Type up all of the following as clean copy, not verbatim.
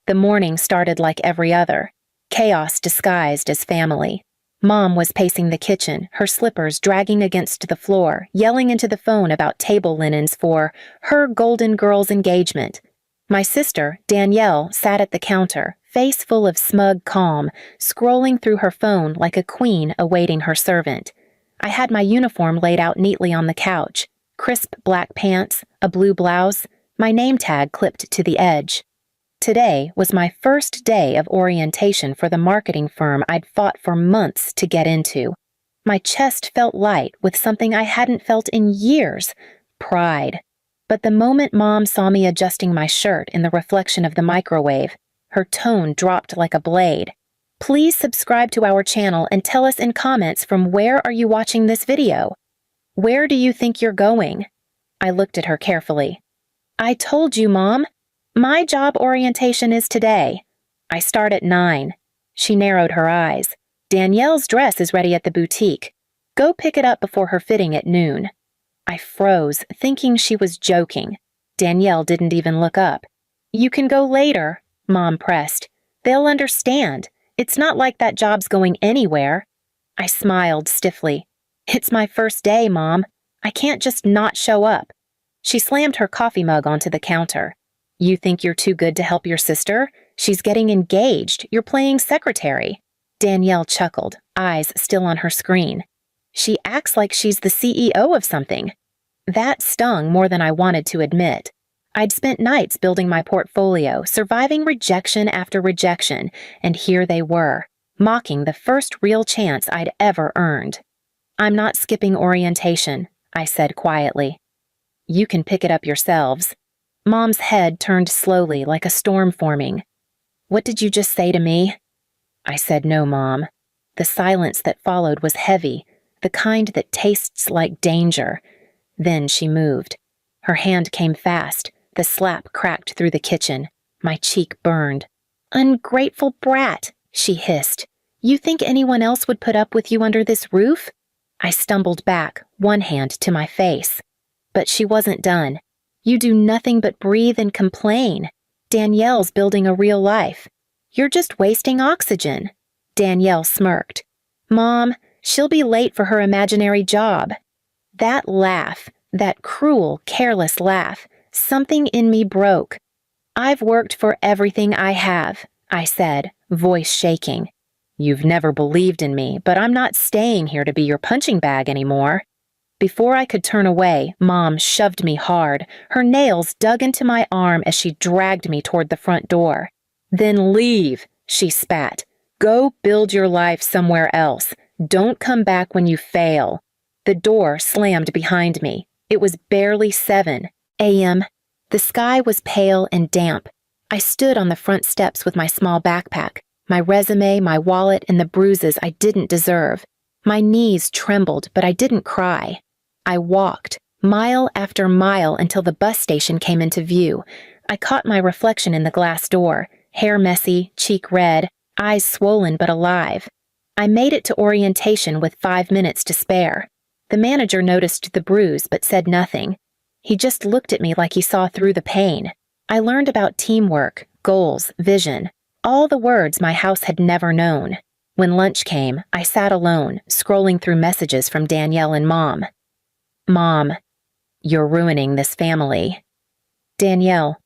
The morning started like every other, chaos disguised as family. Mom was pacing the kitchen, her slippers dragging against the floor, yelling into the phone about table linens for her Golden Girls engagement. My sister, Danielle, sat at the counter, face full of smug calm, scrolling through her phone like a queen awaiting her servant. I had my uniform laid out neatly on the couch, crisp black pants, a blue blouse, my name tag clipped to the edge. Today was my first day of orientation for the marketing firm I'd fought for months to get into. My chest felt light with something I hadn't felt in years, pride. But the moment Mom saw me adjusting my shirt in the reflection of the microwave, her tone dropped like a blade. Please subscribe to our channel and tell us in comments from where are you watching this video? Where do you think you're going? I looked at her carefully. I told you, Mom. My job orientation is today. I start at 9. She narrowed her eyes. Danielle's dress is ready at the boutique. Go pick it up before her fitting at noon. I froze, thinking she was joking. Danielle didn't even look up. You can go later, Mom pressed. They'll understand. It's not like that job's going anywhere. I smiled stiffly. It's my first day, Mom. I can't just not show up. She slammed her coffee mug onto the counter. You think you're too good to help your sister? She's getting engaged. You're playing secretary. Danielle chuckled, eyes still on her screen. She acts like she's the CEO of something. That stung more than I wanted to admit. I'd spent nights building my portfolio, surviving rejection after rejection, and here they were, mocking the first real chance I'd ever earned. I'm not skipping orientation, I said quietly. You can pick it up yourselves. Mom's head turned slowly like a storm forming. What did you just say to me? I said no, Mom. The silence that followed was heavy, the kind that tastes like danger. Then she moved. Her hand came fast. The slap cracked through the kitchen. My cheek burned. Ungrateful brat, she hissed. You think anyone else would put up with you under this roof? I stumbled back, one hand to my face. But she wasn't done. You do nothing but breathe and complain. Danielle's building a real life. You're just wasting oxygen. Danielle smirked. Mom, she'll be late for her imaginary job. That laugh, that cruel, careless laugh, something in me broke. I've worked for everything I have, I said, voice shaking. You've never believed in me, but I'm not staying here to be your punching bag anymore. Before I could turn away, Mom shoved me hard. Her nails dug into my arm as she dragged me toward the front door. Then leave, she spat. Go build your life somewhere else. Don't come back when you fail. The door slammed behind me. It was barely 7 a.m. The sky was pale and damp. I stood on the front steps with my small backpack, my resume, my wallet, and the bruises I didn't deserve. My knees trembled, but I didn't cry. I walked, mile after mile, until the bus station came into view. I caught my reflection in the glass door, hair messy, cheek red, eyes swollen but alive. I made it to orientation with 5 minutes to spare. The manager noticed the bruise but said nothing. He just looked at me like he saw through the pain. I learned about teamwork, goals, vision, all the words my house had never known. When lunch came, I sat alone, scrolling through messages from Danielle and Mom. Mom, you're ruining this family. Danielle,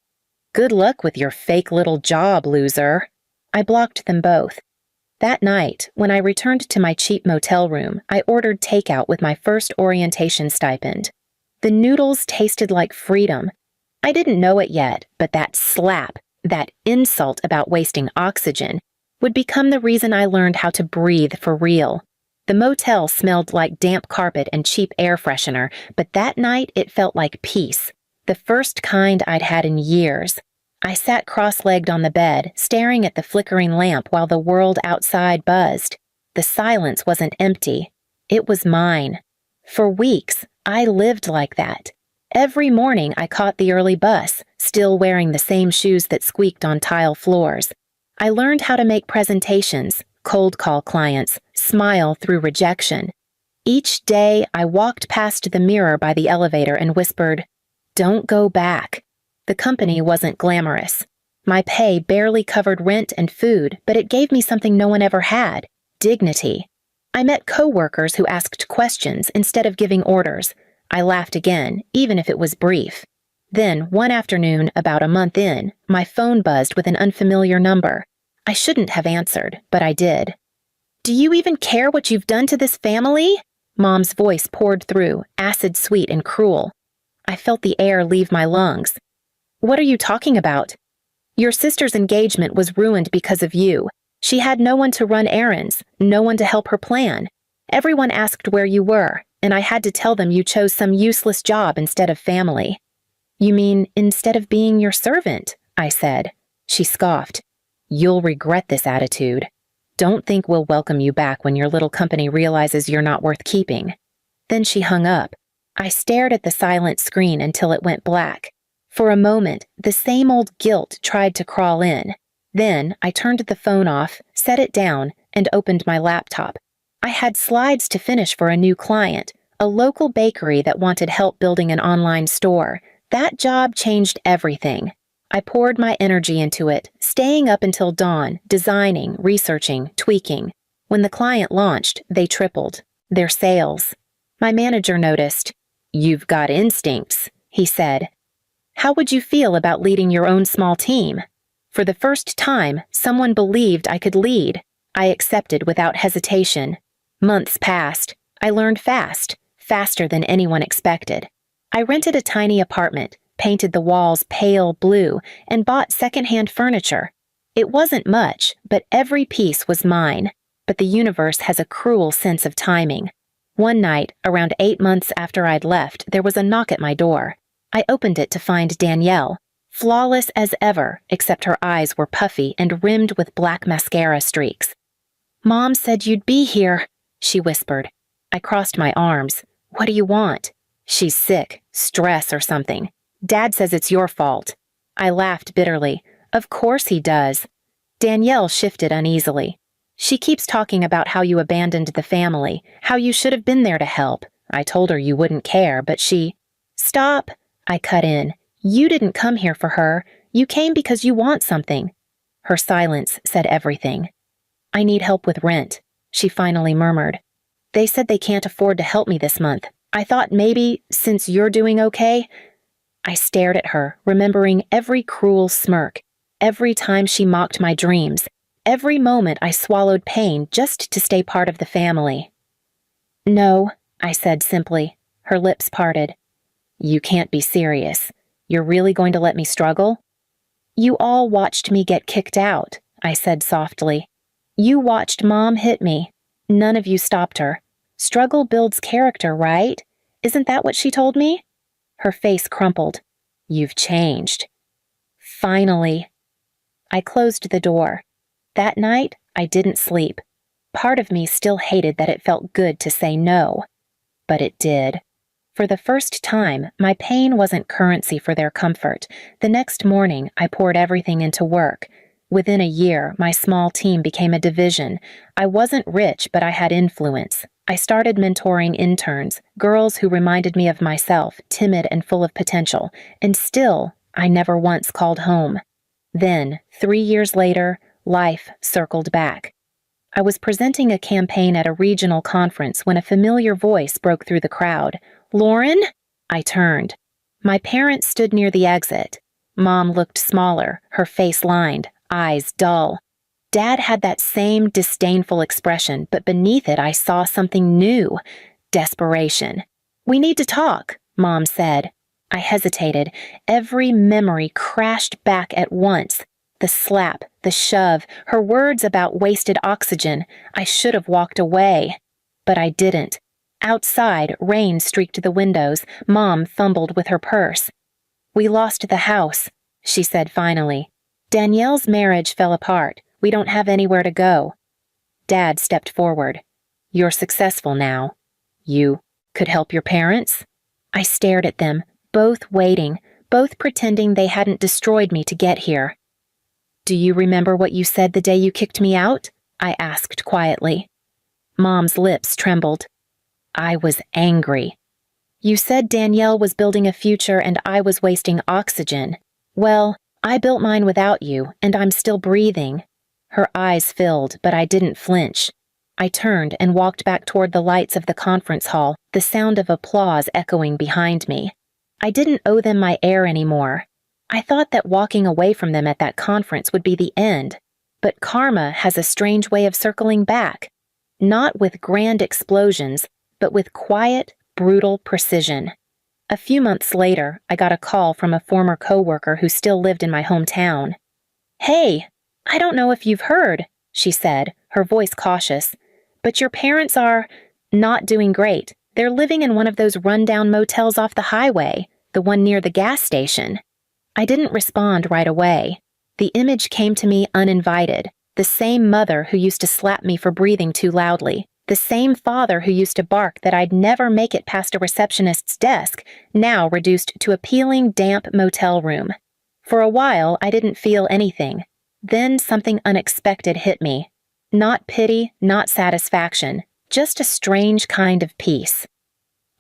good luck with your fake little job, loser. I blocked them both. That night, when I returned to my cheap motel room, I ordered takeout with my first orientation stipend. The noodles tasted like freedom. I didn't know it yet, but that slap, that insult about wasting oxygen, would become the reason I learned how to breathe for real. The motel smelled like damp carpet and cheap air freshener, but that night it felt like peace, the first kind I'd had in years. I sat cross-legged on the bed, staring at the flickering lamp while the world outside buzzed. The silence wasn't empty. It was mine. For weeks, I lived like that. Every morning I caught the early bus, still wearing the same shoes that squeaked on tile floors. I learned how to make presentations, cold call clients, smile through rejection. Each day, I walked past the mirror by the elevator and whispered, "Don't go back." The company wasn't glamorous. My pay barely covered rent and food, but it gave me something no one ever had: dignity. I met coworkers who asked questions instead of giving orders. I laughed again, even if it was brief. Then, one afternoon, about a month in, my phone buzzed with an unfamiliar number. I shouldn't have answered, but I did. "Do you even care what you've done to this family?" Mom's voice poured through, acid-sweet and cruel. I felt the air leave my lungs. "What are you talking about?" "Your sister's engagement was ruined because of you. She had no one to run errands, no one to help her plan. Everyone asked where you were, and I had to tell them you chose some useless job instead of family." "You mean instead of being your servant?" I said. She scoffed. "You'll regret this attitude. Don't think we'll welcome you back when your little company realizes you're not worth keeping." Then she hung up. I stared at the silent screen until it went black. For a moment, the same old guilt tried to crawl in. Then I turned the phone off, set it down, and opened my laptop. I had slides to finish for a new client, a local bakery that wanted help building an online store. That job changed everything. I poured my energy into it, staying up until dawn, designing, researching, tweaking. When the client launched, they tripled their sales. My manager noticed. "You've got instincts," he said. "How would you feel about leading your own small team?" For the first time, someone believed I could lead. I accepted without hesitation. Months passed. I learned fast, faster than anyone expected. I rented a tiny apartment, painted the walls pale blue, and bought secondhand furniture. It wasn't much, but every piece was mine. But the universe has a cruel sense of timing. One night, around 8 months after I'd left, there was a knock at my door. I opened it to find Danielle, flawless as ever, except her eyes were puffy and rimmed with black mascara streaks. "Mom said you'd be here," she whispered. I crossed my arms. "What do you want?" "She's sick, stress or something. Dad says it's your fault." I laughed bitterly. "Of course he does." Danielle shifted uneasily. "She keeps talking about how you abandoned the family, how you should have been there to help. I told her you wouldn't care, but she—" "Stop," I cut in. "You didn't come here for her. You came because you want something." Her silence said everything. "I need help with rent," she finally murmured. "They said they can't afford to help me this month. I thought maybe, since you're doing okay—" I stared at her, remembering every cruel smirk, every time she mocked my dreams, every moment I swallowed pain just to stay part of the family. "No," I said simply. Her lips parted. "You can't be serious. You're really going to let me struggle?" "You all watched me get kicked out," I said softly. "You watched Mom hit me. None of you stopped her. Struggle builds character, right? Isn't that what she told me?" Her face crumpled. "You've changed." Finally. I closed the door. That night, I didn't sleep. Part of me still hated that it felt good to say no. But it did. For the first time, my pain wasn't currency for their comfort. The next morning, I poured everything into work. Within a year, my small team became a division. I wasn't rich, but I had influence. I started mentoring interns, girls who reminded me of myself, timid and full of potential. And still, I never once called home. Then, 3 years later, life circled back. I was presenting a campaign at a regional conference when a familiar voice broke through the crowd. "Lauren?" I turned. My parents stood near the exit. Mom looked smaller, her face lined, eyes dull. Dad had that same disdainful expression, but beneath it I saw something new. Desperation. "We need to talk," Mom said. I hesitated. Every memory crashed back at once. The slap, the shove, her words about wasted oxygen. I should have walked away. But I didn't. Outside, rain streaked the windows. Mom fumbled with her purse. "We lost the house," she said finally. "Danielle's marriage fell apart. We don't have anywhere to go." Dad stepped forward. "You're successful now. You could help your parents?" I stared at them, both waiting, both pretending they hadn't destroyed me to get here. "Do you remember what you said the day you kicked me out?" I asked quietly. Mom's lips trembled. I was angry. "You said Danielle was building a future and I was wasting oxygen. Well, I built mine without you, and I'm still breathing." Her eyes filled, but I didn't flinch. I turned and walked back toward the lights of the conference hall, the sound of applause echoing behind me. I didn't owe them my air anymore. I thought that walking away from them at that conference would be the end. But karma has a strange way of circling back. Not with grand explosions, but with quiet, brutal precision. A few months later, I got a call from a former coworker who still lived in my hometown. "Hey, I don't know if you've heard," she said, her voice cautious, "but your parents are not doing great. They're living in one of those rundown motels off the highway, the one near the gas station." I didn't respond right away. The image came to me uninvited. The same mother who used to slap me for breathing too loudly, the same father who used to bark that I'd never make it past a receptionist's desk, now reduced to a peeling, damp motel room. For a while, I didn't feel anything. Then something unexpected hit me. Not pity, not satisfaction, just a strange kind of peace.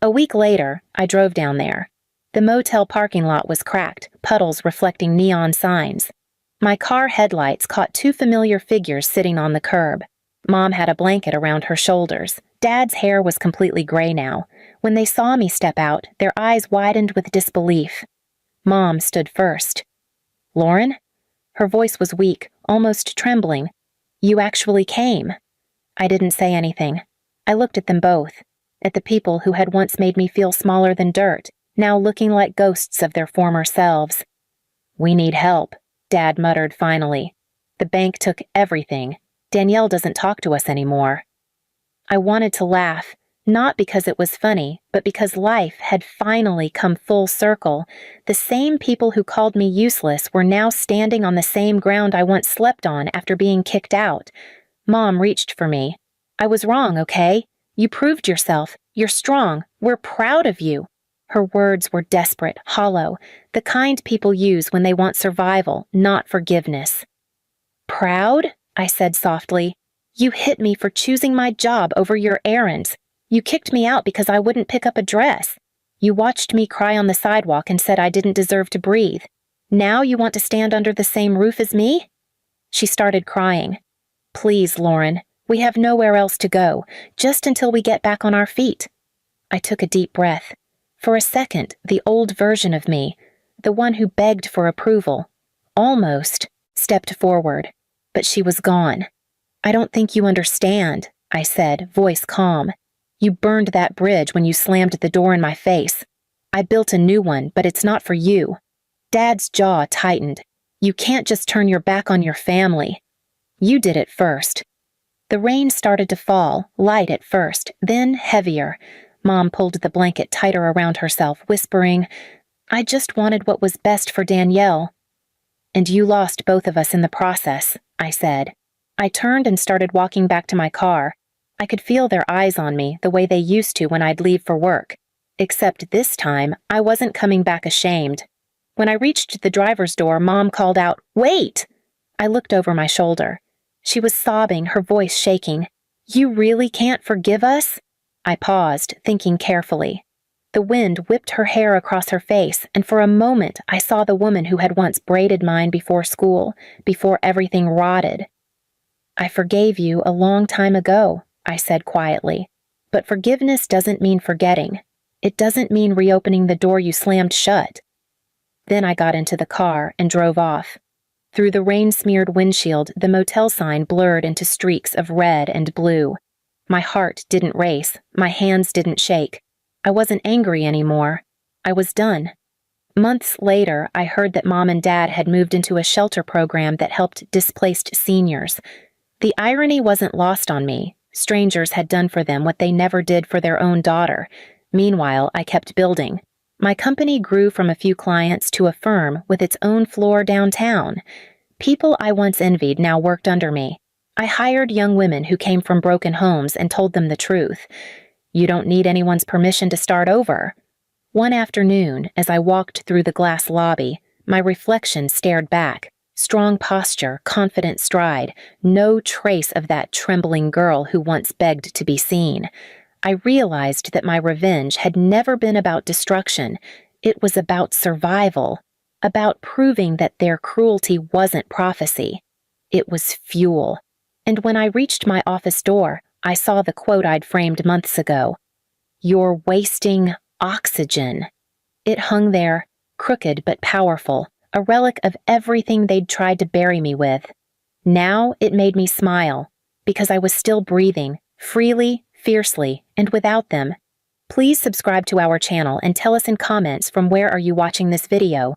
A week later, I drove down there. The motel parking lot was cracked, puddles reflecting neon signs. My car headlights caught two familiar figures sitting on the curb. Mom had a blanket around her shoulders. Dad's hair was completely gray now. When they saw me step out, their eyes widened with disbelief. Mom stood first. "Lauren?" Her voice was weak, almost trembling. "You actually came." I didn't say anything. I looked at them both, at the people who had once made me feel smaller than dirt, now looking like ghosts of their former selves. "We need help," Dad muttered finally. "The bank took everything. Danielle doesn't talk to us anymore." I wanted to laugh, not because it was funny, but because life had finally come full circle. The same people who called me useless were now standing on the same ground I once slept on after being kicked out. Mom reached for me. "I was wrong, okay? You proved yourself. You're strong. We're proud of you." Her words were desperate, hollow, the kind people use when they want survival, not forgiveness. "Proud?" I said softly. "You hit me for choosing my job over your errands. You kicked me out because I wouldn't pick up a dress. You watched me cry on the sidewalk and said I didn't deserve to breathe. Now you want to stand under the same roof as me?" She started crying. "Please, Lauren, we have nowhere else to go, just until we get back on our feet." I took a deep breath. For a second, the old version of me, the one who begged for approval, almost stepped forward, but she was gone. "I don't think you understand," I said, voice calm. "You burned that bridge when you slammed the door in my face. I built a new one, but it's not for you." Dad's jaw tightened. "You can't just turn your back on your family. You did it first." The rain started to fall, light at first, then heavier. Mom pulled the blanket tighter around herself, whispering, "I just wanted what was best for Danielle." "And you lost both of us in the process," I said. I turned and started walking back to my car. I could feel their eyes on me the way they used to when I'd leave for work. Except this time, I wasn't coming back ashamed. When I reached the driver's door, Mom called out, "Wait!" I looked over my shoulder. She was sobbing, her voice shaking. "You really can't forgive us?" I paused, thinking carefully. The wind whipped her hair across her face, and for a moment I saw the woman who had once braided mine before school, before everything rotted. "I forgave you a long time ago," I said quietly. "But forgiveness doesn't mean forgetting. It doesn't mean reopening the door you slammed shut." Then I got into the car and drove off. Through the rain-smeared windshield, the motel sign blurred into streaks of red and blue. My heart didn't race, my hands didn't shake. I wasn't angry anymore. I was done. Months later, I heard that Mom and Dad had moved into a shelter program that helped displaced seniors. The irony wasn't lost on me. Strangers had done for them what they never did for their own daughter. Meanwhile, I kept building. My company grew from a few clients to a firm with its own floor downtown. People I once envied now worked under me. I hired young women who came from broken homes and told them the truth. You don't need anyone's permission to start over. One afternoon, as I walked through the glass lobby, my reflection stared back. Strong posture, confident stride, no trace of that trembling girl who once begged to be seen. I realized that my revenge had never been about destruction. It was about survival. about proving that their cruelty wasn't prophecy. It was fuel. And when I reached my office door, I saw the quote I'd framed months ago. "You're wasting oxygen." It hung there, crooked but powerful, a relic of everything they'd tried to bury me with. Now it made me smile, because I was still breathing, freely, fiercely, and without them. Please subscribe to our channel and tell us in comments from where are you watching this video.